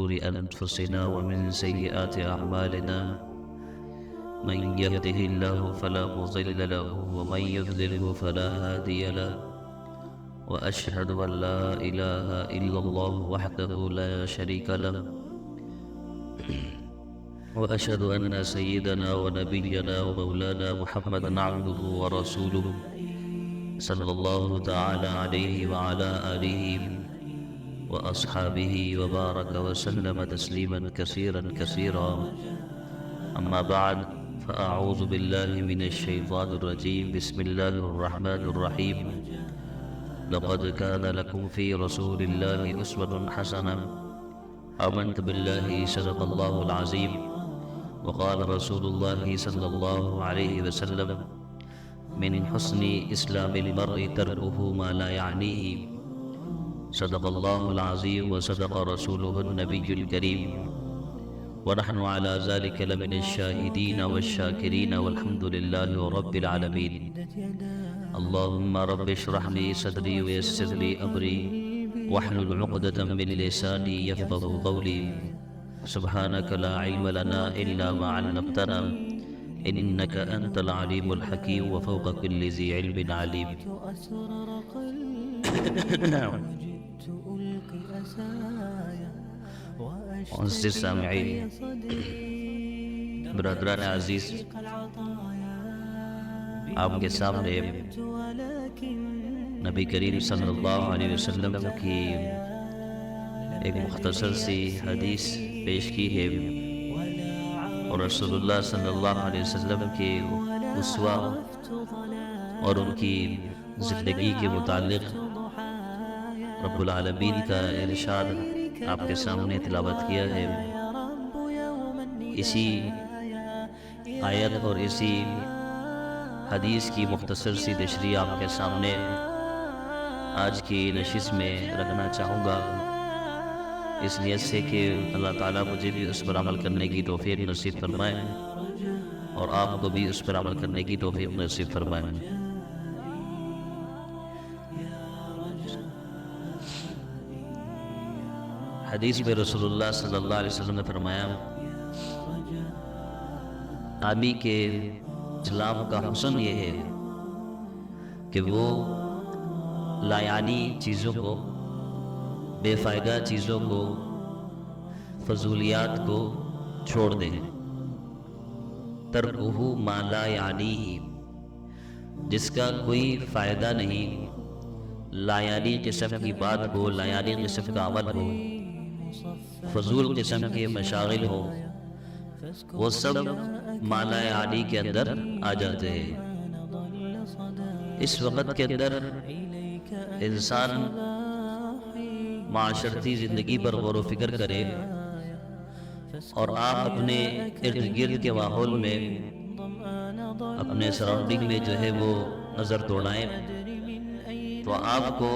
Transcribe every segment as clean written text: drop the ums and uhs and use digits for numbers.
شرور أنفسنا ومن سيئات أعمالنا من يهده الله فلا مضل له ومن يضلله فلا هادي له وأشهد أن لا إله إلا الله وحده لا شريك له وأشهد أن سيدنا ونبينا ومولانا محمدا عبده ورسوله صلى الله تعالى عليه وعلى آله وأصحابه وبارك وسلم تسليما كثيرا كثيرا. أما بعد، فأعوذ بالله من الشيطان الرجيم. بسم الله الرحمن الرحيم. لقد كان لكم في رسول الله أسوة حسنة. آمنت بالله صدق الله العظيم. وقال رسول الله صلى الله عليه وسلم: من حسن إسلام المرء تركه ما لا يعنيه. صدق الله العظيم وصدق رسوله النبي الكريم، ونحن على ذلك لمن الشاهدين والشاكرين والحمد لله رب العالمين. اللهم رب اشرح لي صدري ويسر لي أمري واحلل عقدة من لساني يفقهوا قولي. سبحانك لا علم لنا إلا ما علمتنا إنك أنت العليم الحكيم وفوق كل ذي علم عليم. معزز سامعین، برادران عزیز، آپ کے سامنے نبی کریم صلی اللہ علیہ وسلم کی ایک مختصر سی حدیث پیش کی ہے، اور رسول اللہ صلی اللہ علیہ وسلم کے اسوہ اور ان کی زندگی کے متعلق رب العالمین کا ارشاد آپ کے سامنے تلاوت کیا ہے. اسی آیت اور اسی حدیث کی مختصر سی تشریح آپ کے سامنے آج کی نشست میں رکھنا چاہوں گا، اس نیت سے کہ اللہ تعالیٰ مجھے بھی اس پر عمل کرنے کی توفیق نصیب فرمائے اور آپ کو بھی اس پر عمل کرنے کی توفیق نصیب فرمائے. حدیث میں رسول اللہ صلی اللہ علیہ وسلم نے فرمایا، آدمی کے اسلام کا حسن یہ ہے کہ وہ لایعنی چیزوں کو، بے فائدہ چیزوں کو، فضولیات کو چھوڑ دیں. ترکہ ما لا یعنیہ، جس کا کوئی فائدہ نہیں، لایعنی قسم کی بات ہو، لایعنی قسم کا عمل ہو، فضول قسم کے مشاغل ہو، وہ سب ما لا یعنی کے اندر آ جاتے ہیں. اس وقت کے اندر انسان معاشرتی زندگی پر غور و فکر کرے اور آپ اپنے ارد گرد کے ماحول میں، اپنے سراؤنڈنگ میں جو ہے وہ نظر دوڑائیں، تو آپ کو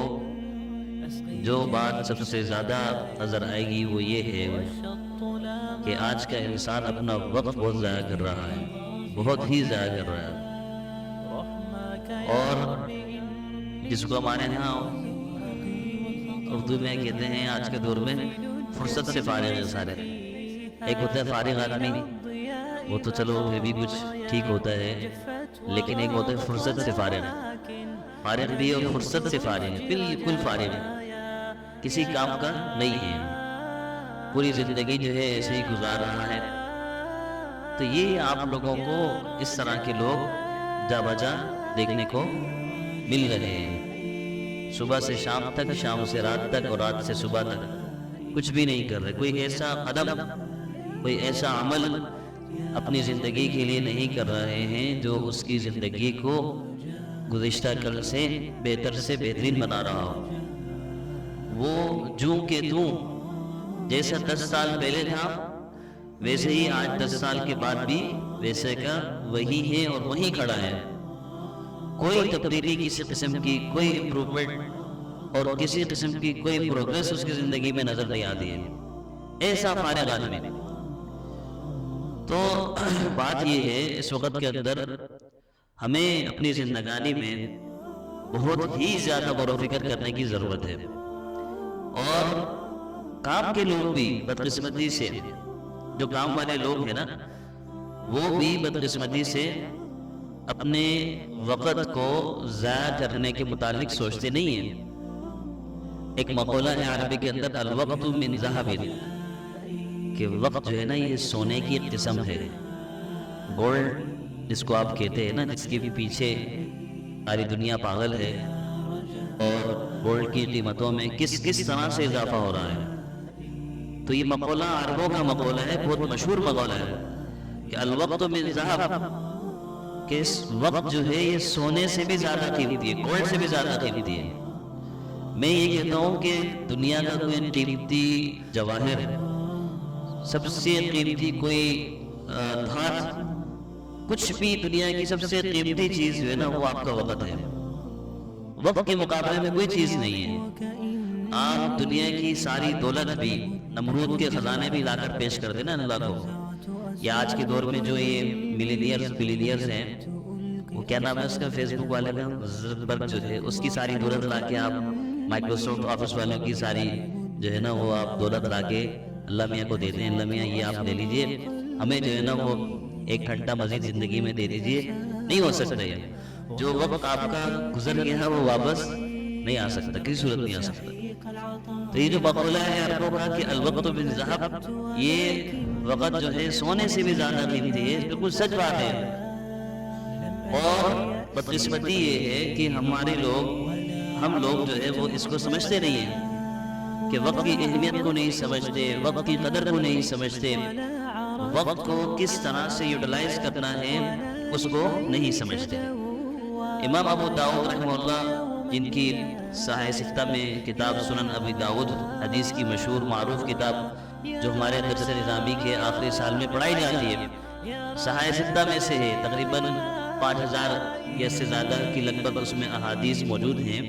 جو بات سب سے زیادہ نظر آئے گی وہ یہ ہے کہ آج کا انسان اپنا وقت بہت ضائع کر رہا ہے، بہت ہی ضائع کر رہا ہے. اور جس کو ہمارے یہاں اردو میں کہتے ہیں آج کے دور میں فرصت سے فارغ ہے سارے. ایک ہوتا ہے فارغ آدمی، وہ تو چلو یہ بھی کچھ ٹھیک ہوتا ہے، لیکن ایک ہوتا ہے فرصت سے فارغ. فارغ بھی اور فرصت سے فارغ ہے، بالکل فارغ ہے، کسی کام کا نہیں ہے، پوری زندگی جو ہے ایسے ہی گزار رہا ہے. تو یہ آپ لوگوں کو اس طرح کے لوگ جا بجا دیکھنے کو مل رہے ہیں. صبح سے شام تک، شام سے رات تک، اور رات سے صبح تک کچھ بھی نہیں کر رہے. کوئی ایسا قدم، کوئی ایسا عمل اپنی زندگی کے لیے نہیں کر رہے ہیں جو اس کی زندگی کو گزشتہ کل سے بہترین بنا رہا ہو. وہ جوں کہ توں جیسا 10 سال پہلے تھا ویسے ہی آج 10 سال کے بعد بھی ویسے کا وہی ہے اور وہیں کھڑا ہے. کوئی تبدیلی کسی قسم کی، کوئی امپروومنٹ اور کسی قسم کی کوئی پروگریس اس کی زندگی میں نظر نہیں آتی ہے. ایسا فارغ آدمی. تو بات یہ ہے اس وقت کے اندر ہمیں اپنی زندگانی میں بہت ہی زیادہ غور و فکر کرنے کی ضرورت ہے، اور کام کے لوگ بھی بدقسمتی سے، جو کام والے لوگ ہیں نا، وہ بھی بدقسمتی سے اپنے وقت کو ضائع کرنے کے متعلق سوچتے نہیں ہیں۔ ایک مقولہ ہے عربی کے اندر، الوقت من ذهب، کہ وقت جو ہے نا یہ سونے کی ایک قسم ہے، گولڈ جس کو آپ کہتے ہیں نا، جس کے بھی پیچھے ساری دنیا پاگل ہے، اور گولڈ کی قیمتوں میں کس طرح سے اضافہ ہو رہا ہے۔ تو یہ مقولہ عربوں کا مقولہ ہے، بہت مشہور مقولہ ہے کہ الوقت من ذهب، کہ اس وقت جو ہے یہ سونے سے بھی زیادہ قیمتی ہے، گولڈ سے بھی زیادہ قیمتی ہے۔ میں یہ کہتا ہوں کہ دنیا کا کوئی قیمتی جواہر، سب سے قیمتی کوئی دھات، کچھ بھی دنیا کی سب سے قیمتی چیز جو ہے نا وہ آپ کا وقت ہے۔ وقت کے مقابلے میں کوئی چیز نہیں ہے۔ آپ دنیا کی ساری دولت بھی، نمرود کے خزانے بھی لا کر پیش کر دینا اللہ کو، یا آج کے دور میں جو یہ ملینئرز بلینئرز ہیں، وہ کیا نام ہے اس کا، فیس بک والے کا، زکربرگ جو ہے، اس کی ساری دولت لا کے آپ، مائکروسافٹ آفس والوں کی ساری جو ہے نا وہ آپ دولت لا کے اللہ میاں کو دیتے ہیں، اللہ میاں یہ آپ لے لیجئے، ہمیں جو ہے نا وہ 1 گھنٹہ مزید زندگی میں دے دیجئے۔ نہیں ہو سکتا ہے، جو وقت آپ کا گزر گیا ہے وہ واپس نہیں آ سکتا، کسی صورت نہیں آ سکتا۔ تو یہ جو مقولہ ہے عربوں کا کہ الوقت من ذهب، یہ وقت جو ہے سونے سے بھی زیادہ قیمتی ہے، بالکل سچ بات ہے۔ اور بدقسمتی یہ ہے کہ ہم لوگ جو ہے وہ اس کو سمجھتے نہیں ہیں، کہ وقت کی اہمیت کو نہیں سمجھتے، وقت کی قدر کو نہیں سمجھتے، وقت کو کس طرح سے یوٹیلائز کرنا ہے اس کو نہیں سمجھتے۔ امام ابو داؤد رحمہ اللہ، جن کی صحیح ستہ میں کتاب سنن ابی داؤد، حدیث کی مشہور معروف کتاب جو ہمارے درس نظامی کے آخری سال میں پڑھائی جاتی ہے، صحیح ستہ میں سے ہے، تقریباً 5000 یا سے زیادہ کی لگ بھگ اس میں احادیث موجود ہیں۔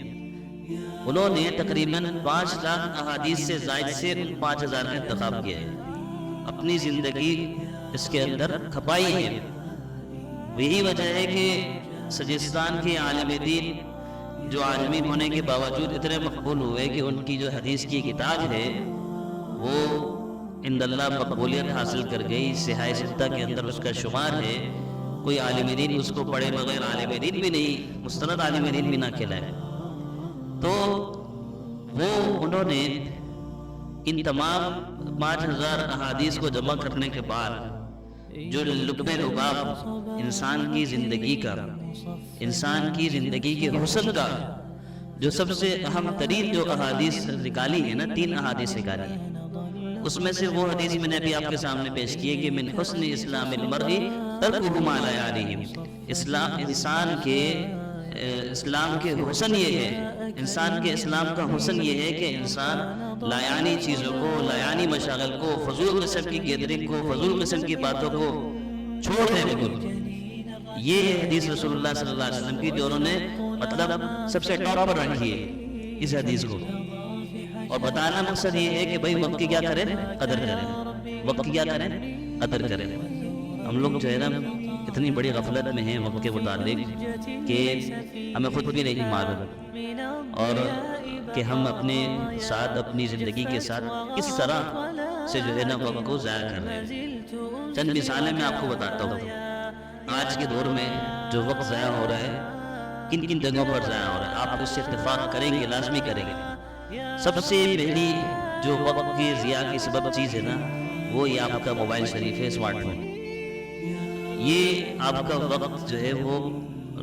انہوں نے تقریباً 5 لاکھ احادیث سے زائد سے 5000 کا انتخاب کیا ہے، اپنی زندگی اس کے اندر کھپائی ہے۔ یہی وجہ ہے کہ سجستان کے عالم دین جو عالمی ہونے کے باوجود اتنے مقبول ہوئے کہ ان کی جو حدیث کی کتاب ہے وہ عند اللہ مقبولیت حاصل کر گئی، صحیح ستہ کے اندر اس کا شمار ہے۔ کوئی عالم دین اس کو پڑھے بغیر عالم دین بھی نہیں، مستند عالم دین بھی نہ کہلائے۔ تو وہ انہوں نے ان تمام 5000 احادیث کو جمع کرنے کے بعد جو لب لباب انسان کی زندگی کا، انسان کی زندگی کے حسن کا جو سب سے اہم ترین جو احادیث نکالی ہے نا، 3 احادیث نکالی ہیں، اس میں سے وہ حدیث میں نے ابھی آپ کے سامنے پیش کی ہے کہ من حسن اسلام المرء ترکہ ما لا یعنیہ، انسان کے اسلام کے حسن یہ ہے، انسان کے اسلام کا حسن یہ ہے کہ انسان لایانی چیزوں کو، لایانی مشاغل کو، فضول قسم کی گیدرنگ کو، فضول قسم کی باتوں کو چھوڑ دے بالکل۔ یہ ہے حدیث رسول اللہ صلی اللہ علیہ وسلم کی، جو انہوں نے مطلب سب سے ٹاپ پر رکھی ہے اس حدیث کو، اور بتانا مقصد یہ ہے کہ بھائی وقت کی کیا کریں، قدر کریں، وقت کی کیا کریں، قدر کریں۔ ہم لوگ جو ہے نا اتنی بڑی غفلت میں ہیں وقت کے متعلق کہ ہمیں خود بھی نہیں معلوم، اور کہ ہم اپنے ساتھ، اپنی زندگی کے ساتھ کس طرح سے جو ہے نا وقت کو ضائع کر رہے ہیں۔ چند مثالیں میں آپ کو بتاتا ہوں۔ آج کے دور میں جو وقت ضائع ہو رہا ہے، کن کن جگہوں پر ضائع ہو رہا ہے، آپ اس سے اتفاق کریں گے، لازمی کریں گے۔ سب سے پہلی جو وقت کی ضیاع کی سبب چیز ہے نا، وہ یہ آپ کا موبائل شریف ہے، اسمارٹ فون۔ یہ آپ کا وقت جو ہے وہ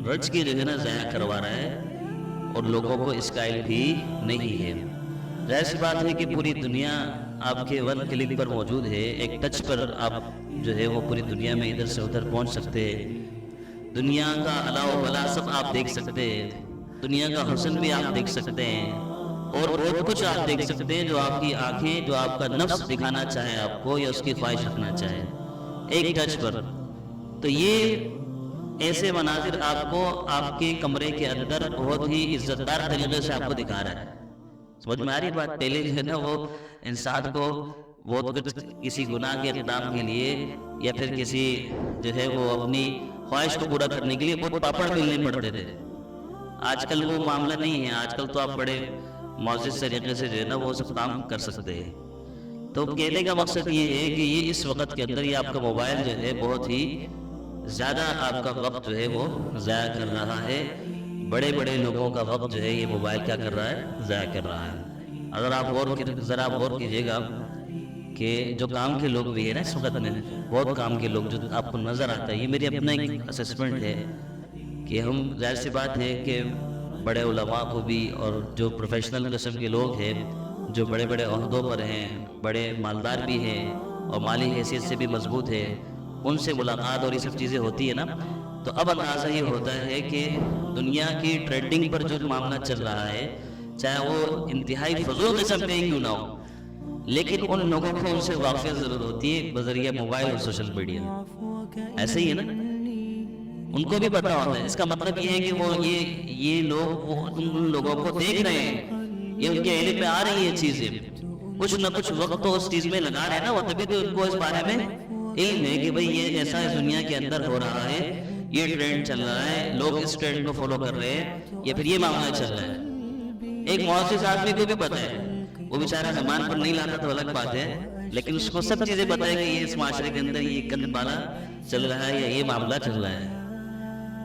رج کے جو ہے نا ضائع کروا رہا ہے، اور لوگوں کو اس کا علم بھی نہیں ہے۔ ظاہر سی بات ہے کہ پوری دنیا آپ کے 1 کلک پر موجود ہے، ایک ٹچ پر آپ جو ہے وہ پوری دنیا میں ادھر سے ادھر پہنچ سکتے ہیں، دنیا کا الا و بلا سب آپ دیکھ سکتے ہیں، دنیا کا حسن بھی آپ دیکھ سکتے ہیں، اور بہت کچھ آپ دیکھ سکتے ہیں جو آپ کی آنکھیں، جو آپ کا نفس دکھانا چاہے آپ کو، یا اس کی خواہش رکھنا چاہے، ایک ٹچ پر۔ تو یہ ایسے مناظر آپ کو آپ کے کمرے کے اندر بہت ہی عزتدار طریقے سے آپ کو دکھا رہا ہے۔ سمجھ میں آ رہی بات؟ پہلے جو ہے نا وہ انسان کو بہت کچھ کسی گناہ کے اقدام کے لیے، یا پھر کسی جو ہے وہ اپنی خواہش کو پورا کرنے کے لیے بہت پاپڑ ملنے پڑتے تھے۔ آج کل وہ معاملہ نہیں ہے، آج کل تو آپ بڑے معزز طریقے سے جو ہے نا وہ سب کام کر سکتے ہیں۔ تو کہنے کا مقصد یہ ہے کہ یہ اس وقت کے اندر یہ آپ کا موبائل جو ہے بہت ہی زیادہ آپ کا وقت جو ہے وہ ضائع کر رہا ہے. بڑے بڑے لوگوں کا وقت جو ہے یہ موبائل کیا کر رہا ہے؟ ضائع کر رہا ہے. اگر آپ ذرا آپ غور کیجیے گا کہ جو کام کے لوگ بھی ہیں نا اس وقت میں، بہت کام کے لوگ جو آپ کو نظر آتا ہے، یہ میری اپنا ایک اسسمنٹ ہے کہ ہم ظاہر سی بات ہے کہ بڑے علماء کو بھی اور جو پروفیشنل قسم کے لوگ ہیں جو بڑے بڑے عہدوں پر ہیں، بڑے مالدار بھی ہیں اور مالی حیثیت سے بھی مضبوط ہے، ان سے ملاقات اور یہ سب چیزیں ہوتی ہے نا، تو اب اندازہ یہ ہوتا ہے کہ دنیا کی ٹرینڈنگ پر جو معاملہ چل رہا ہے، چاہے وہ انتہائی فضول قسم کا ہی کیوں نہ ہو، لیکن ان لوگوں کو ان سے واقفیت ضرور ہوتی ہے بذریعہ موبائل اور سوشل میڈیا. ایسے ہی ہے نا، ان کو بھی پتا ہوتا ہے. اس کا مطلب یہ ہے کہ وہ یہ لوگ ان لوگوں کو دیکھ رہے ہیں، یہ ان کے علم میں آ رہی ہیں چیزیں، کچھ نہ کچھ وقت تو اس چیز میں لگا رہے ہیں نا، وہ تبھی تو ان کو اس بارے میں علم ہے کہ بھئی یہ ایسا اس دنیا کے اندر ہو رہا ہے، یہ ٹرینڈ چل رہا ہے، لوگ اس ٹرینڈ کو فالو کر رہے ہیں، یا پھر یہ معاملہ چل رہا ہے. ایک معزز آدمی کو بھی پتا ہے، وہ بیچارہ زمان پر نہیں لاتا تو الگ بات ہے، لیکن اس کو سب چیزیں پتا ہے کہ یہ اس معاشرے کے اندر یہ گند بالا چل رہا ہے یا یہ معاملہ چل رہا ہے.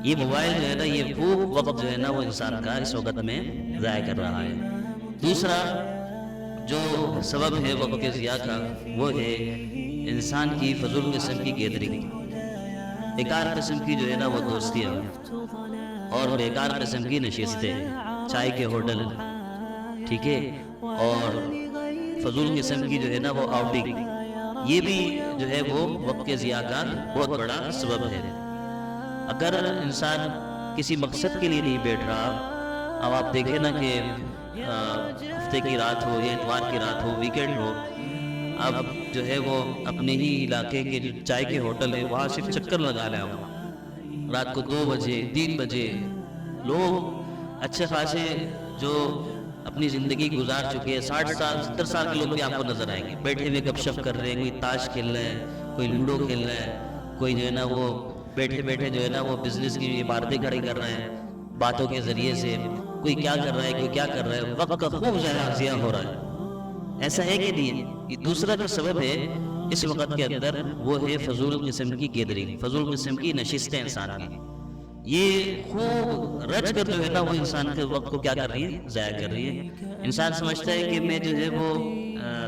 یہ موبائل جو ہے نا، یہ خوب وقت جو ہے نا وہ انسان کا اس وقت میں ضائع کر رہا ہے. دوسرا جو سبب ہے وقت کے ضیاع کا، وہ ہے انسان کی فضول قسم کی گیدرنگ، بیکار قسم کی جو ہے نا وہ دوستیاں اور بیکار قسم کی نشستیں، چائے کے ہوٹل، ٹھیک ہے، اور فضول قسم کی جو ہے نا وہ آؤٹنگ، یہ بھی جو ہے وہ وقت کے ضیاع کا بہت بڑا سبب ہے. اگر انسان کسی مقصد کے لیے نہیں بیٹھ رہا، اب آپ دیکھیں نا کہ ہفتے کی رات ہو یا اتوار کی رات ہو، ویکینڈ ہو، اب جو ہے وہ اپنے ہی علاقے کے جو چائے کے ہوٹل ہے وہاں صرف چکر لگا رہے ہوں، رات کو 2 بجے 3 بجے لوگ اچھے خاصے جو اپنی زندگی گزار چکے ہیں، 60 سال 70 سال کے لوگ بھی آپ کو نظر آئیں گے، بیٹھے ہوئے گپ شپ کر رہے ہیں، کوئی تاش کھیل رہا ہے، کوئی لوڈو کھیل رہا ہے، کوئی جو ہے نا وہ بیٹھے بیٹھے جو ہے نا وہ بزنس کی عمارتیں کھڑی کر رہے ہیں باتوں کے ذریعے سے، کوئی کیا کر رہا ہے، کوئی کیا کر رہا ہے، وقت کا خوب ضیاع ہو رہا ہے. ایسا ہے کہ نہیں؟ یہ دوسرا جو سبب ہے اس وقت کے اندر وہ ہے فضول قسم کی گیدرنگ، فضول قسم کی نشستیں انسان کی. یہ خوب رچ کر جو ہے نا وہ انسان کے وقت کو کیا کر رہی ہے؟ ضائع کر رہی ہے. انسان سمجھتا ہے کہ میں جو ہے وہ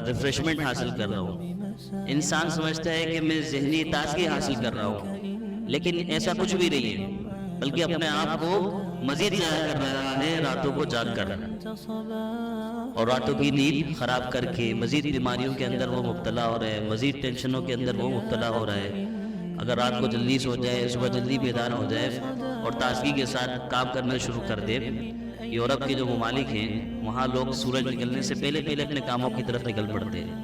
ریفریشمنٹ حاصل کر رہا ہوں، انسان سمجھتا ہے کہ میں ذہنی تازگی حاصل کر رہا ہوں، لیکن ایسا کچھ بھی نہیں ہے، بلکہ اپنے آپ کو مزید ضائع کر رہا ہے، راتوں کو جاگ کر اور راتوں کی نیند خراب کر کے مزید بیماریوں کے اندر وہ مبتلا ہو رہا ہے، مزید ٹینشنوں کے اندر وہ مبتلا ہو رہا ہے. اگر رات کو جلدی سو جائے، صبح جلدی بیدار ہو جائے اور تازگی کے ساتھ کام کرنا شروع کر دے. یورپ کے جو ممالک ہیں وہاں لوگ سورج نکلنے سے پہلے اپنے کاموں کی طرف نکل پڑتے ہیں.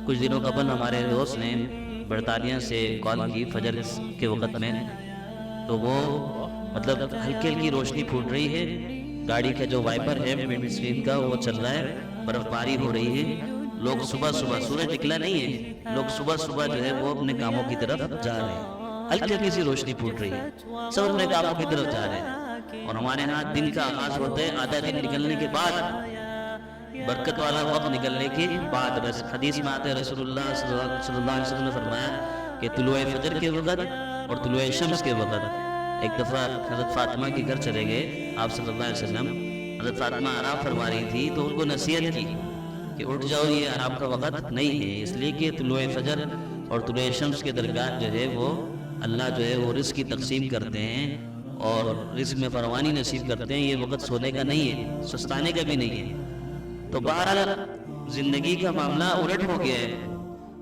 کچھ دنوں قبل ہمارے دوست نے برطانیہ سے کال کی فجر کے وقت میں، تو وہ مطلب ہلکی ہلکی روشنی پھوٹ رہی ہے، گاڑی کا جو وائپر ہے ونڈ اسکرین کا وہ چل رہا ہے، برف باری ہو رہی ہے. لوگ صبح سورج نکلا نہیں ہے، لوگ صبح جو ہے وہ اپنے کاموں کی طرف جا رہے ہیں، ہلکی ہلکی سی روشنی پھوٹ رہی ہے، سب اپنے کاموں کی طرف جا رہے ہیں. اور ہمارے ہاں دن کا آغاز ہوتا ہے آدھا دن نکلنے کے بعد، برکت والا وقت نکلنے کے بعد. بس حدیث میں آتے رسول اللہ صلی اللہ علیہ وسلم نے فرمایا کہ طلوع فجر کے وقت اور طلوع شمس کے وقت. ایک دفعہ حضرت فاطمہ کے گھر چلے گئے آپ صلی اللہ علیہ وسلم، حضرت فاطمہ آرام فرما رہی تھی تو ان کو نصیحت کی کہ اٹھ جاؤ، یہ آرام کا وقت نہیں ہے، اس لیے کہ طلوع فجر اور طلوع شمس کے درمیان جو ہے وہ اللہ جو ہے وہ رزق کی تقسیم کرتے ہیں اور رزق میں فراوانی نصیب کرتے ہیں. یہ وقت سونے کا نہیں ہے، سستانے کا بھی نہیں ہے. تو بہرحال زندگی کا معاملہ الٹ ہو گیا ہے.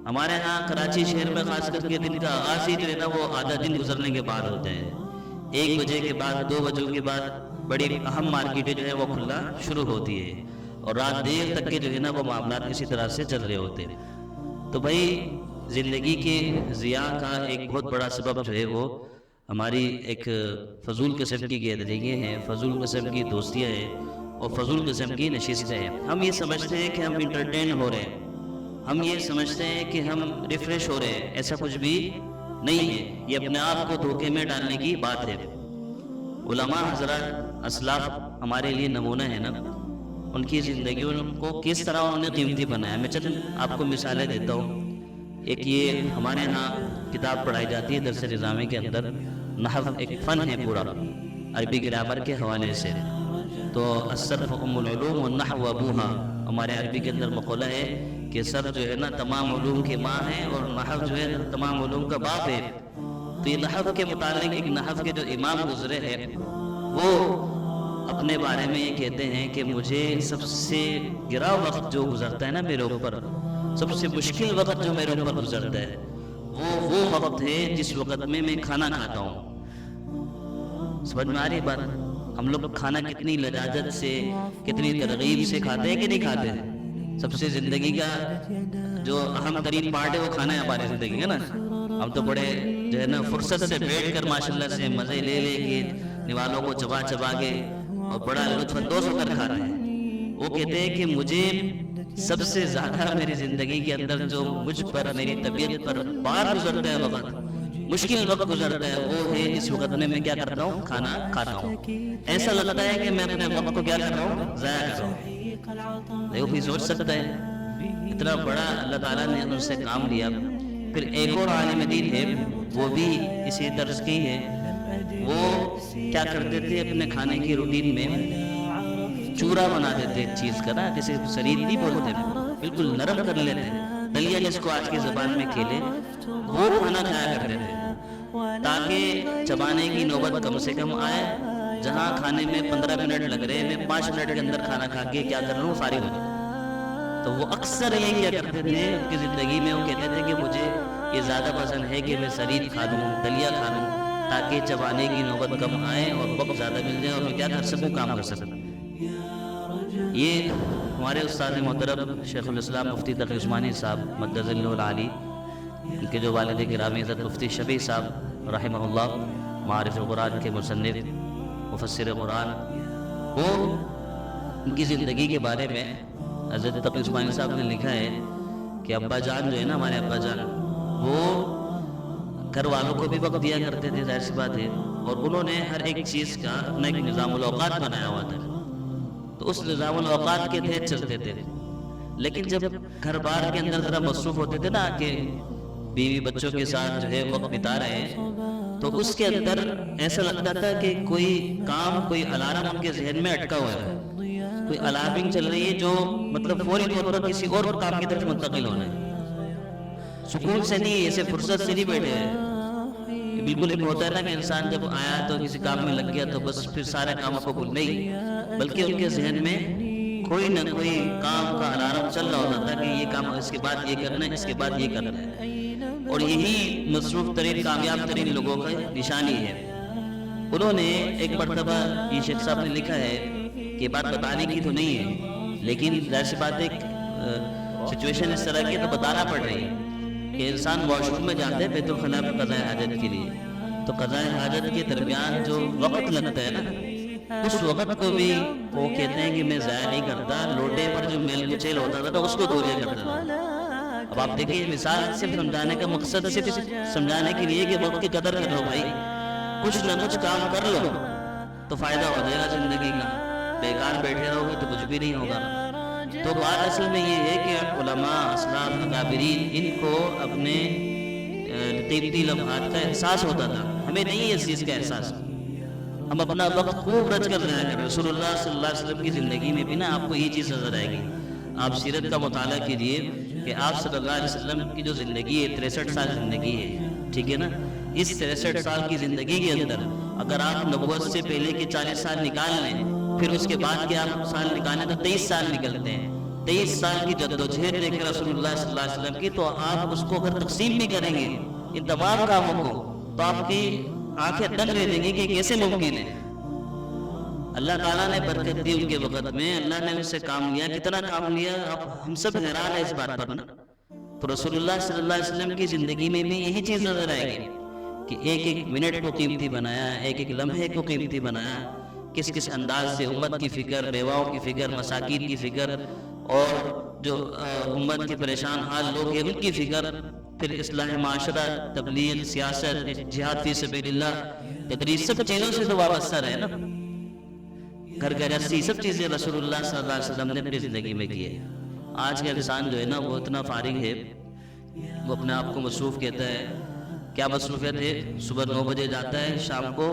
ہمارے ہاں کراچی شہر میں خاص کر کے دن کا آغاز ہی جو ہے نا وہ آدھا دن گزرنے کے بعد ہوتا ہے. 1 بجے کے بعد 2 بجوں کے بعد بڑی اہم مارکیٹیں جو ہے وہ کھلنا شروع ہوتی ہے اور رات دیر تک کے جو ہے نا وہ معاملات اسی طرح سے چل رہے ہوتے ہیں. تو بھائی زندگی کے ضیاع کا ایک بہت بڑا سبب جو ہے وہ ہماری ایک فضول قسم کی گیدرنگیں ہیں، فضول قسم کی دوستیاں ہیں اور فضول قسم کی نشستیں ہیں. ہم یہ سمجھتے ہیں کہ ہم انٹرٹین ہو رہے ہیں، ہم یہ سمجھتے ہیں کہ ہم ریفریش ہو رہے ہیں. ایسا کچھ بھی نہیں ہے، یہ اپنے آپ کو دھوکے میں ڈالنے کی بات ہے. علماء حضرات اسلاف ہمارے لیے نمونہ ہے نا. ان کی زندگیوں کو کس طرح انہوں نے قیمتی بنایا. میں چند آپ کو مثالیں دیتا ہوں. ایک یہ ہمارے ہاں کتاب پڑھائی جاتی ہے درس نظامی کے اندر، نحو ایک فن ہے پورا عربی گرامر کے حوالے سے. تو الصرف ام العلوم والنحو ابوہا، ہمارے عربی کے اندر مقولہ ہے کہ صرف جو ہے نا تمام علوم کی ماں ہے اور نحو جو ہے تمام علوم کا باپ ہے. تو یہ نحو کے متعلق ایک نحو کے جو امام گزرے ہیں وہ اپنے بارے میں یہ کہتے ہیں کہ مجھے سب سے گرا وقت جو گزرتا ہے نا میرے اوپر، سب سے مشکل وقت جو میرے اوپر گزرتا ہے وہ وقت ہے جس وقت میں کھانا کھاتا ہوں. سمجھ میں آ رہی بات؟ ہم لوگ کھانا کتنی لذاذت سے کتنی ترغیب سے کھاتے ہیں کہ نہیں کھاتے ہیں. سب سے زندگی کا جو اہم ترین پارٹ ہے وہ کھانا ہے ہماری زندگی کا نا. ہم تو بڑے جو ہے نا فرصت سے بیٹھ کر ماشاءاللہ سے مزے لے لے کے نوالوں کو چبا چبا کے اور بڑا لطف اندوز ہو کر کھاتے ہیں. وہ کہتے ہیں کہ مجھے سب سے زیادہ میری زندگی کے اندر جو مجھ پر میری طبیعت پر بار گزرتا ہے وقت، مشکل وقت گزرتا ہے، وہ ہے اس وقت میں کیا کرتا ہوں؟ کھانا کھاتا ہوں. ایسا لگتا ہے کہ میں اپنے وقت کو کیا کر رہا ہوں؟ ضائع کر رہا ہوں. دیکھو کوئی سوچ سکتا ہے اتنا بڑا اللہ تعالیٰ نے ان سے کام لیا. پھر ایک اور عالم دین ہے وہ بھی اسی طرز کی ہے. وہ کیا کرتے تھے اپنے کھانے کی روٹین میں چورا بنا دیتے چیز کا نا، جیسے شریر نہیں بولتے، بالکل نرم کر لیتے، دلیا جس کو آج کی زبان میں کھیلے، وہ کھانا کھایا کرتے تھے تاکہ چبانے کی نوبت کم سے کم آئے. جہاں کھانے میں 15 منٹ لگ رہے میں 5 منٹ کے اندر کھانا کھا کے کیا کر رہا ہوں؟ فارغ ہو جاؤں. تو وہ اکثر یہ کیا کرتے تھے ان کی زندگی میں، وہ کہتے تھے کہ مجھے یہ زیادہ پسند ہے کہ میں شریر کھا لوں، دلیا کھا لوں، تاکہ چبانے کی نوبت کم آئے اور وقت زیادہ مل جائے اور میں کیا کر سکوں؟ کام کر سکوں. یہ ہمارے استاد محترم شیخ الاسلام مفتی تقی عثمانی صاحب مدد اللہ العالی، ان کے جو والد گرامی حضرت مفتی شفیع صاحب رحمہ اللہ، معارف القرآن کے مصنف مفسر قرآن، وہ ان کی زندگی کے بارے میں حضرت تقی عثمانی صاحب نے لکھا ہے کہ ابا جان جو ہے نا ہمارے ابا جان، وہ گھر والوں کو بھی وقت دیا کرتے تھے، ظاہر سی بات ہے، اور انہوں نے ہر ایک چیز کا اپنا ایک نظام الاوقات بنایا ہوا تھا. تو اس نظام الاوقات کے تحت چلتے تھے. لیکن جب گھر بار کے اندر ذرا مصروف ہوتے تھے نا کہ بیوی بچوں کے ساتھ جو ہے وقت بتا رہے ہیں، تو اس کے اندر ایسا لگتا تھا کہ کوئی کام، کوئی الارم ان کے ذہن میں اٹکا ہوا ہے، کوئی الارمنگ چل رہی ہے جو مطلب فوری طور پر کسی اور کام کی طرف منتقل ہونا ہے. سکون سے نہیں، ایسے فرصت سے نہیں بیٹھے ہیں. بالکل ایک ہوتا ہے نا کہ انسان جب آیا تو کسی کام میں لگ گیا تو بس پھر سارے کاموں کو بھول نہیں، بلکہ ان کے ذہن میں کوئی نہ کوئی کام کا الارم چل رہا ہوتا تھا کہ یہ کام اس کے بعد یہ کرنا ہے، اس کے بعد یہ کرنا ہے. اور یہی مصروف ترین کامیاب ترین لوگوں کا نشانی ہے. انہوں نے ایک مرتبہ یہ شیخ صاحب نے لکھا ہے کہ بات بتانے کی تو نہیں ہے، لیکن ظاہر سی بات ایک سچویشن اس طرح کی تو بتانا پڑ رہی ہے کہ انسان واش روم میں جاتے ہیں بیت الخلاء میں قضاء حاجت کے لیے. تو قضاء حاجت کے درمیان جو وقت لگتا ہے نا، اس وقت کو بھی وہ کہتے ہیں کہ میں ضائع نہیں کرتا. لوٹے پر جو میل کچیل ہوتا تھا تو اس کو دوریا کرتا تھا. اب آپ دیکھیے مثال صرف سمجھانے کا مقصد صرف سمجھانے کے لیے کہ وقت کی قدر کر لو بھائی، کچھ نہ کچھ کام کر لو تو فائدہ ہو جائے گا زندگی کا. بیکار بیٹھے رہو گے تو کچھ بھی نہیں ہوگا. تو بات اصل میں یہ ہے کہ علماء، اسلاف، اکابرین، ان کو اپنے قیمتی لمحات کا احساس ہوتا تھا. ہمیں نہیں ہے اس چیز کا احساس. ہم اپنا وقت خوب رچ کر رہا کریں. رسول اللہ صلی اللہ علیہ وسلم کی زندگی میں بھی نا آپ کو یہ چیز نظر آئے گی. آپ سیرت کا مطالعہ کیجئے کہ آپ صلی اللہ علیہ وسلم کی جو زندگی ہے 63 سال زندگی ہے، ٹھیک ہے نا. اس 63 سال کی زندگی کے اندر اگر آپ نبوت سے پہلے کے 40 سال نکال لیں، پھر اس کے بعد کے آپ سال نکالیں تو 23 سال نکلتے ہیں. 23 سال کی جدوجہد دیکھیں رسول اللہ صلی اللہ علیہ وسلم کی، تو آپ اس کو اگر تقسیم بھی کریں گے ان تمام کاموں کو تو آپ کی آنکھیں دنگ رہ دیں گی کہ کیسے ممکن ہے. اللہ تعالیٰ نے برکت دی ان کے وقت میں، اللہ نے ان سے کام لیا. کتنا کام لیا ہم سب حیران ہیں اس بات پر نا. تو رسول اللہ صلی اللہ علیہ وسلم کی زندگی میں بھی یہی چیز نظر آئے گی کہ ایک ایک منٹ کو قیمتی بنایا، ایک ایک لمحے کو قیمتی بنایا. کس کس انداز سے امت کی فکر، بیواؤں کی فکر، مساکین کی فکر، اور جو امت کے پریشان حال لوگ ہیں ان کی فکر، پھر اصلاح معاشرہ، تبلیغ، سیاست، جہاد فی سبیل اللہ، تدریس، سب چیزوں سے تو وابستہ رہے نا. گھر گرہستی سب چیزیں رسول اللہ صلی اللہ علیہ وسلم نے اپنی زندگی میں کی ہے. آج کا انسان جو ہے نا وہ اتنا فارغ ہے, وہ اپنے آپ کو مصروف کہتا ہے. کیا مصروفیت ہے؟ صبح 9 بجے جاتا ہے, شام کو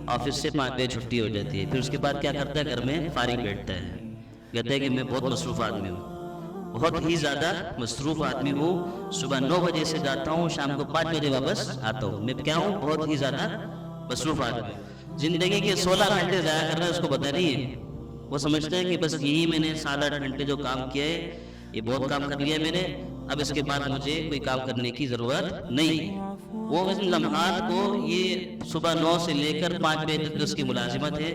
آفس سے 5 بجے چھٹی ہو جاتی ہے. پھر اس کے بعد کیا کرتا ہے؟ گھر میں فارغ بیٹھتا ہے, کہتا ہے کہ میں بہت مصروف آدمی ہوں, بہت ہی زیادہ مصروف آدمی ہوں. صبح 9 بجے سے جاتا ہوں, شام کو 5 بجے واپس آتا ہوں. میں کیا ہوں؟ بہت ہی زیادہ مصروف آدمی ہوں. زندگی کے 16 گھنٹے ضائع کر رہا ہے, اس کو پتہ نہیں ہے. وہ سمجھتا ہے کہ بس یہی میں نے 7-8 گھنٹے جو کام کیا ہے, یہ بہت کام کر لیا میں نے, اب اس کے بعد مجھے کوئی کام کرنے کی ضرورت نہیں ہے. وہ اس لمحات کو, یہ صبح 9 سے لے کر 5 بجے تک اس کی ملازمت ہے,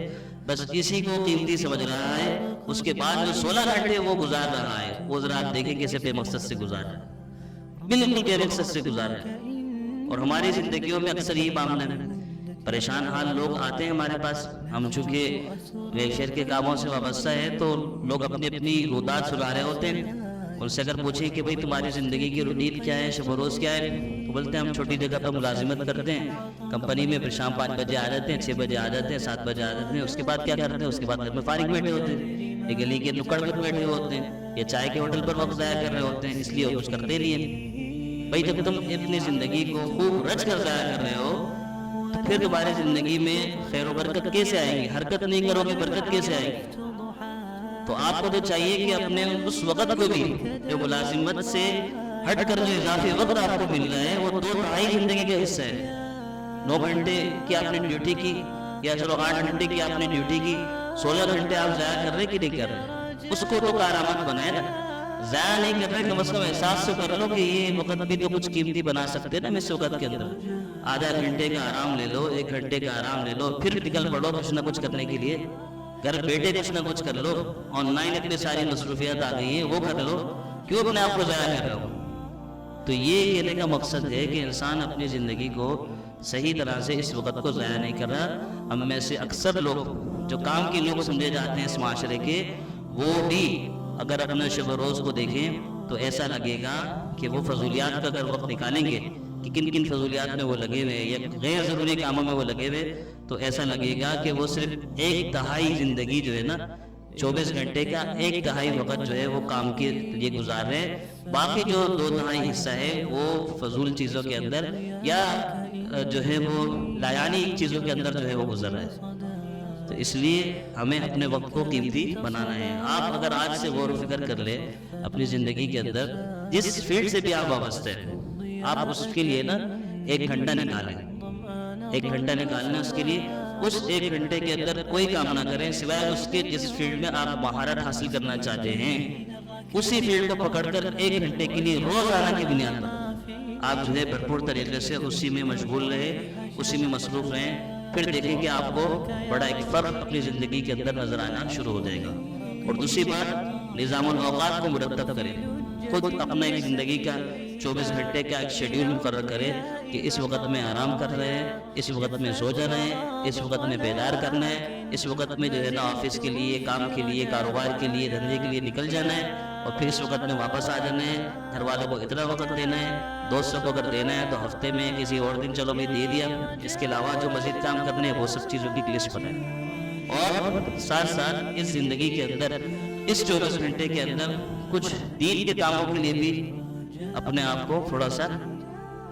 بس اسی کو قیمتی سمجھ رہا ہے. اس کے بعد جو 16 گھنٹے وہ گزار رہا ہے, وہ ذرا آپ دیکھیں کیسے بے مقصد سے گزار رہا ہے, بالکل بے مقصد سے گزار رہا ہے. اور ہماری زندگیوں میں اکثر یہی معاملہ ہے. پریشان حال لوگ آتے ہیں ہمارے پاس, ہم چونکہ شہر کے کاموں سے وابستہ ہے تو لوگ اپنی اپنی رودات سنا رہے ہوتے ہیں. ان سے اگر پوچھیں کہ بھئی تمہاری زندگی کی روٹین کیا ہے, شب و روز کیا ہے, تو بولتے ہیں ہم چھوٹی جگہ پر ملازمت کرتے ہیں کمپنی میں, پھر شام 5 بجے آ جاتے ہیں, 6 بجے آ جاتے ہیں, 7 بجے آ جاتے ہیں. اس کے بعد کیا کرتے ہیں؟ اس کے بعد گھر میں فارغ بیٹھے ہوتے ہیں, یہ گلی کے نکڑ پر بیٹھے ہوتے ہیں, یا چائے کے ہوٹل پر وقت ضائع کر رہے ہوتے ہیں, اس لیے وہ کچھ کرتے نہیں ہیں. بھئی جب تم اپنی زندگی کو خوب رچ کر ضائع کر رہے ہو تو پھر تمہاری زندگی میں خیر و برکت کیسے آئے گی؟ حرکت نہیں کرو گے, برکت کیسے آئے گی؟ تو آپ کو تو چاہیے کہ اپنے اس وقت کو بھی جو ملازمت سے ہٹ کر جو اضافی وقت آپ کو مل رہا ہے وہ 2/3 زندگی کا حصہ ہے. 9 گھنٹے کی آپ نے ڈیوٹی کی, یا چلو 8 گھنٹے کی آپ نے ڈیوٹی کی, 16 گھنٹے آپ ضائع کر رہے کہ نہیں کر رہے؟ اس کو تو کارآمد بنائے نا, ضائع نہیں کر رہے, کم از کم احساس سے کر لو کہ یہ وقت بھی تو کچھ قیمتی بنا سکتے نا. اس وقت کے اندر آدھا گھنٹے کا آرام لے لو, 1 گھنٹے کا آرام لے لو, پھر نکل پڑو کچھ نہ کچھ کرنے کے لیے. گھر بیٹھے کچھ نہ کچھ کر لو, آن لائن اتنی ساری مصروفیات آ گئی ہیں, وہ کر لو. کیوں اپنے آپ کو ضائع کر رہے ہو؟ تو یہ کہنے کا مقصد ہے کہ انسان اپنی زندگی کو صحیح طرح سے اس وقت کو ضائع نہیں کر رہا. ہم میں سے اکثر لوگ جو کام کے لوگ سمجھے جاتے ہیں اس معاشرے کے, وہ بھی اگر اپنے شب و روز کو دیکھیں تو ایسا لگے گا کہ وہ فضولیات کا اگر وقت نکالیں گے کہ کن کن فضولیات میں وہ لگے ہوئے یا غیر ضروری کاموں میں وہ لگے ہوئے, تو ایسا لگے گا کہ وہ صرف 1/3 زندگی جو ہے نا 24 گھنٹے کا 1/3 وقت جو ہے وہ کام کے لیے گزار رہے ہیں. باقی جو 2/3 حصہ ہے وہ فضول چیزوں کے اندر یا جو ہے وہ لایانی چیزوں کے اندر جو ہے وہ گزر رہا ہے. تو اس لیے ہمیں اپنے وقت کو قیمتی بنانا ہے. آپ اگر آج سے غور و فکر کر لیں اپنی زندگی کے اندر, جس فیلڈ سے بھی آپ وابستہ ہیں, آپ اس کے لیے نا 1 گھنٹہ نکالیں, 1 گھنٹہ نکالنا اس کے لیے. اس 1 گھنٹے کے اندر کوئی کام نہ کریں سوائے اس کے جس فیلڈ میں آپ مہارت حاصل کرنا چاہتے ہیں, اسی فیلڈ کو پکڑ کر 1 گھنٹے کے لیے روزانہ کی بنیاد پر آپ جو ہے بھرپور طریقے سے اسی میں مشغول رہے, اسی میں مصروف رہیں. پھر دیکھیں کہ آپ کو بڑا ایک فرق اپنی زندگی کے اندر نظر آنا شروع ہو جائے گا. اور دوسری بات, نظام الاوقات کو مرتب کریں. خود اپنا ایک زندگی کا 24 گھنٹے کا ایک شیڈیول مقرر کرے کہ اس وقت میں آرام کر رہے ہیں, اس وقت میں سو جا رہے ہیں, اس وقت میں بیدار کرنا ہے, اس وقت میں جو ہے نا آفس کے لیے, کام کے لیے, کاروبار کے لیے, دھندے کے لیے نکل جانا ہے, اور پھر اس وقت میں واپس آ جانا ہے. گھر والوں کو اتنا وقت دینا ہے, دوستوں کو اگر دینا ہے تو ہفتے میں کسی اور دن چلو میں دے دیا. اس کے علاوہ جو مزید کام کرنے ہیں وہ سب چیزوں کی لسٹ بنائیں. اور ساتھ ساتھ اس زندگی کے اندر اس 24 گھنٹے کے اندر کچھ دین کے کاموں کے لیے بھی اپنے آپ کو تھوڑا سا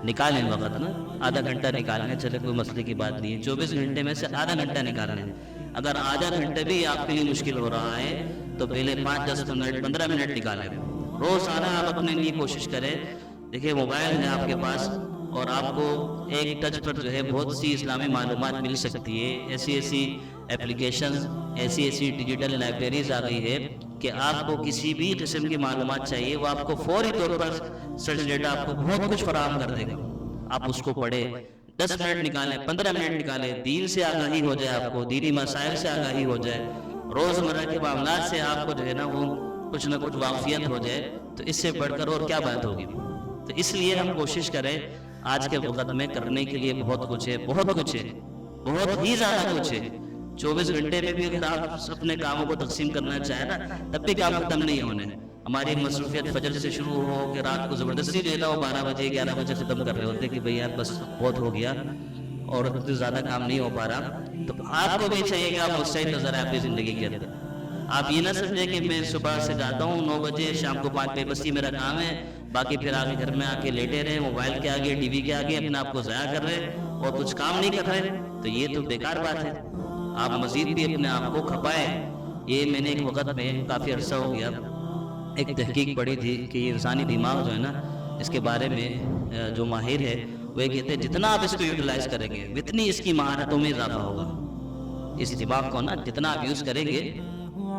نکالیں وقت نا. آدھا گھنٹہ نکالنے چلے کوئی مسئلے کی بات نہیں ہے. 24 گھنٹے میں سے آدھا گھنٹہ نکالنے. اگر آدھا گھنٹہ بھی آپ کے لیے مشکل ہو رہا ہے تو پہلے 5-10 منٹ 15 منٹ نکالیں. روزانہ آپ اپنے لیے کوشش کریں. دیکھیں موبائل ہے آپ کے پاس اور آپ کو ایک ٹچ پر جو ہے بہت سی اسلامی معلومات مل سکتی ہے. ایسی اپلیکیشنز, ایسی ڈیجیٹل لائبریریز آ گئی ہے کہ آپ کو کسی بھی قسم کی معلومات چاہیے وہ آپ کو فوری طور پر سرچ ڈیٹا آپ کو بہت کچھ فراہم کر دے گا. آپ اس کو پڑھیں, 10 منٹ نکالیں, 15 منٹ نکالیں, دین سے آگاہی ہو جائے, آپ کو دینی مسائل سے آگاہی ہو جائے, روزمرہ کے معاملات سے آپ کو جو ہے نا وہ کچھ نہ کچھ واقفیت ہو جائے, تو اس سے بڑھ کر اور کیا بات ہوگی. تو اس لیے ہم کوشش کریں. آج کے وقت میں کرنے کے لیے بہت کچھ ہے, بہت ہی زیادہ کچھ ہے. 24 گھنٹے میں بھی اگر آپ اپنے کاموں کو تقسیم کرنا چاہیں نا تب بھی کام ختم نہیں ہونے. ہماری مصروفیت فجر سے شروع ہو کہ رات کو زبردستی جو ہے نا وہ 12 بجے 11 بجے ختم کر رہے ہوتے کہ بھئی یار بس بہت ہو گیا اور اتنا زیادہ کام نہیں ہو پا رہا. تو آپ کو بھی چاہیے کہ آپ مستعد نظر آئیں اپنی زندگی کے اندر. آپ یہ نہ سمجھیں کہ میں صبح سے جاتا ہوں 9 بجے شام کو 5 بجے بس یہ میرا کام ہے, باقی پھر آگے گھر میں آ کے لیٹے رہے, موبائل کے آگے, ٹی وی کے آگے اپنے آپ کو ضائع کر رہے اور کچھ کام نہیں کر رہے, تو یہ تو بیکار بات ہے. آپ مزید بھی اپنے آپ کو کھپائیں. یہ میں نے ایک وقت میں کافی عرصہ ہو گیا ایک تحقیق پڑھی تھی کہ یہ انسانی دماغ جو ہے نا, اس کے بارے میں جو ماہر ہے وہ یہ کہتے ہیں جتنا آپ اس کو یوٹیلائز کریں گے اتنی اس کی مہارتوں میں اضافہ ہوگا. اس دماغ کو نا جتنا آپ یوز کریں گے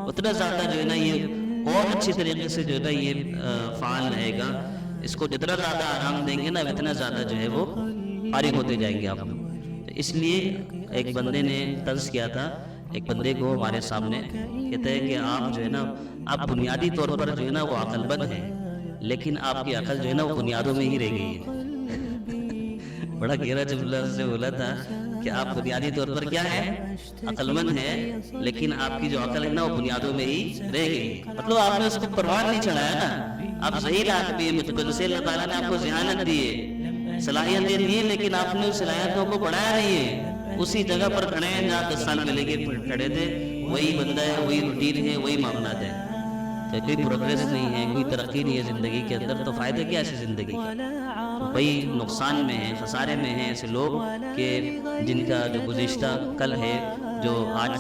اتنا زیادہ جو ہے نا یہ اور اچھی طریقے سے جو ہے نا یہ فعال رہے گا. اس کو جتنا زیادہ آرام دیں گے نا اتنا زیادہ جو ہے وہ فارغ ہوتے جائیں گے آپ لوگ. تو اس لیے ایک بندے نے طرز کیا تھا, ایک بندے کو ہمارے سامنے کہتے ہیں کہ آپ جو ہے نا آپ بنیادی طور پر جو ہے نا وہ عقل مند ہیں, لیکن آپ کی عقل جو ہے نا وہ بنیادوں میں ہی رہ گئی ہے. بڑا گہرا جملہ سے بولا تھا کہ آپ بنیادی طور پر کیا ہے, عقل مند ہے, لیکن آپ کی جو عقل ہے نا وہ بنیادوں میں ہی رہ گئی. مطلب آپ نے اس کو پروان نہیں چڑھایا نا, آپ صحیح آدمی ہیں, متقل سے اللہ تعالیٰ نے آپ کو ذہانت دی ہے, صلاحیتیں دی ہیں, لیکن آپ نے اس صلاحیتوں کو بڑھایا نہیں ہے. اسی جگہ پر کھڑے ہیں جہاں 10 سال پہلے کے کھڑے تھے, وہی بندہ ہے, وہی روٹین ہے, وہی معاملات ہیں. تو کوئی پروگریس نہیں ہے, کوئی ترقی نہیں ہے زندگی کے اندر, تو فائدہ کیا ایسی زندگی کا. بھائی نقصان میں ہیں, خسارے میں ہیں ایسے لوگ کہ جن کا جو گزشتہ کل ہے جو آج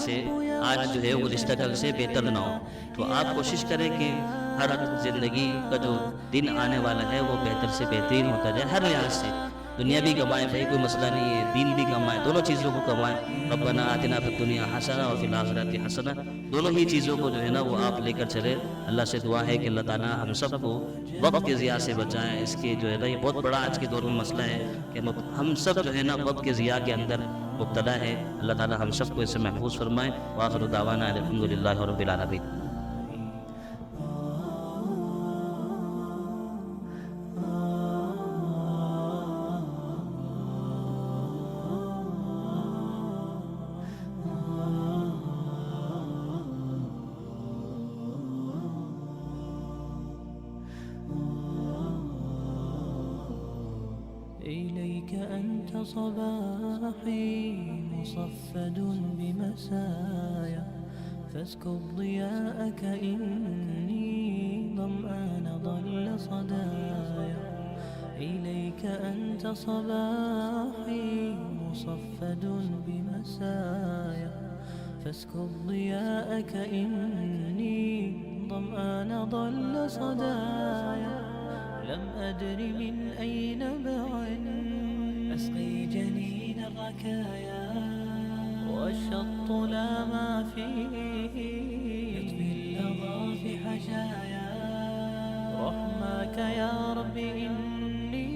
جو ہے وہ گزشتہ کل سے بہتر نہ ہو. تو آپ کوشش کریں کہ ہر زندگی کا جو دن آنے والا ہے وہ بہتر سے بہترین ہوتا جائے ہر لحاظ سے. دنیا بھی کمائیں بھائی, کوئی مسئلہ نہیں ہے, دین بھی کمائیں, دونوں چیزوں کو کمائیں. ربنا آتنا فی الدنیا حسنہ اور فی الآخرۃ حسنہ, دونوں ہی چیزوں کو جو ہے نا وہ آپ لے کر چلے. اللہ سے دعا ہے کہ اللہ تعالیٰ ہم سب کو وقت کے ضیاع سے بچائیں. اس کے جو ہے نا یہ بہت بڑا آج کے دور میں مسئلہ ہے کہ ہم سب جو ہے نا وقت کے ضیاع کے اندر مبتلا ہے. اللہ تعالیٰ ہم سب کو اس سے محفوظ فرمائے. وآخر دعوانا الحمدللہ رب العالمین. إليك أنت صباحي مصفد بمسايا, فاسكب ضياءك إني ظمآن ضل صدايا. إليك أنت صباحي مصفد بمسايا, فاسكب ضياءك إني ظمآن ضل صدايا. لم أدر من أين بعد أسقي جنين الركايا, والشط لا ما فيه يطفي اللظى في حشايا. رحماك يا رب إني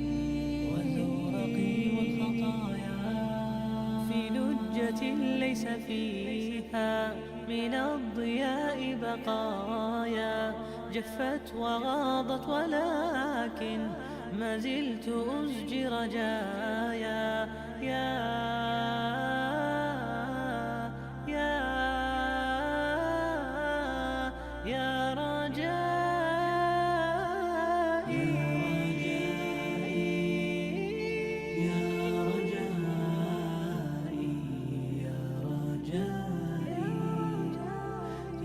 وزورقي والخطايا في لجة ليس فيها من الضياء بقايا. جفت وغاضت ولكن ما زلت أزجي رجايا. يا رجائي, يا رجائي, يا رجائي,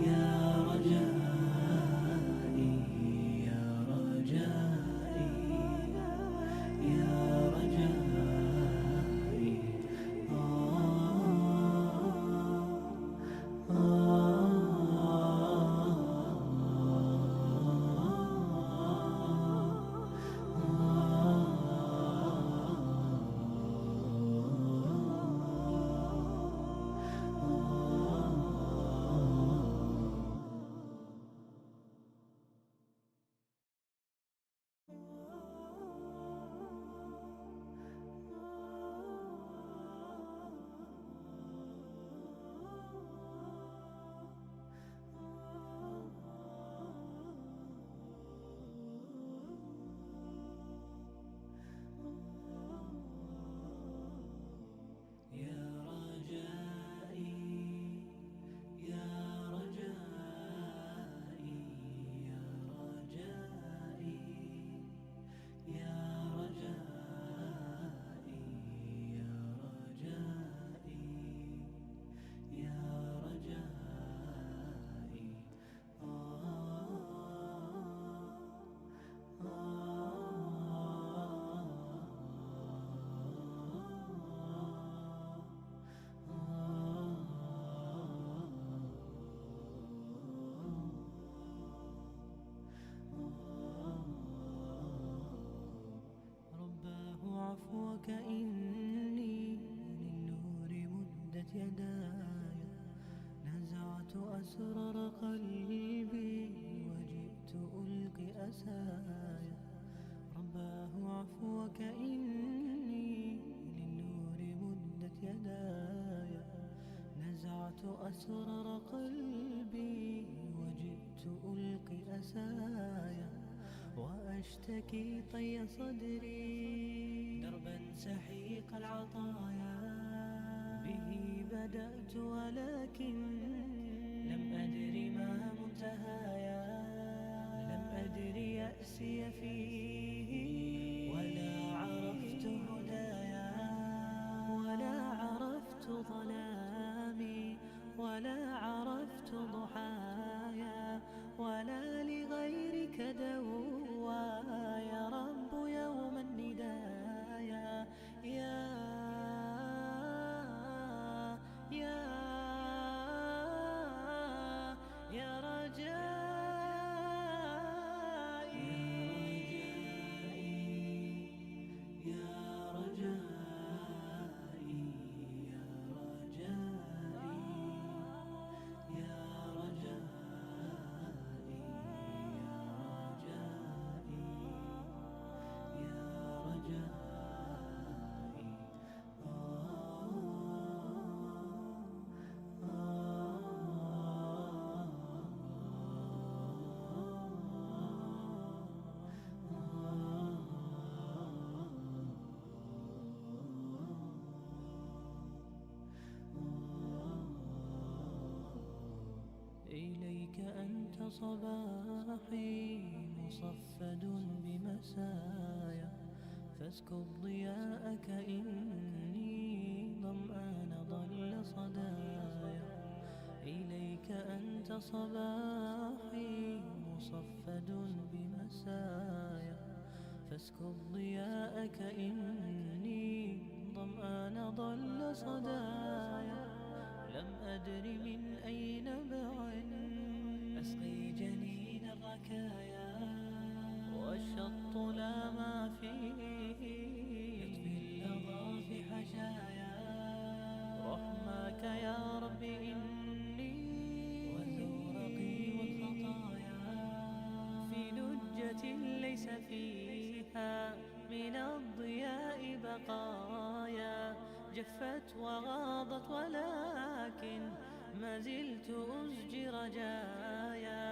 يا رجائي, يا رجائي, يا رجائي. وكأني للنور مدت يداي، نزعت أسرار قلبي وجئت ألقي أسايا. رباه عفوك إني للنور مدت يداي، نزعت أسرار قلبي وجئت ألقي أسايا. وأشتكي طي صدري دربا سحيق العطايا، به بدأت ولكن لم أدر ما منتهايا. لم أدر يأسي فيه ولا عرفت هدايا، ولا عرفت ظلامي ولا عرفت ضحايا، ولا لغيرك دوايا رب يوم الندايا. يا رجائي، يا رجائي، يا رجائي، يا رجائي، يا رجائي، يا رجائي. إليك أنت صباحي مصفد بمسايا، فاسكب ضياءك إني ظمآن ضل صدايا. إليك أنت صباحي مصفد بمسايا، فاسكب ضياءك إني ظمآن ضل صدايا. لم أدر من أي نبع أسقي جنين الركايا، والشط لا ما فيه يطفي اللظى في حشايا. رحماك يا رب إني وزورقي والخطايا، في لجة ليس فيها من الضياء بقايا، جفت وغاضت ولكن ما زلت أزجي رجايا.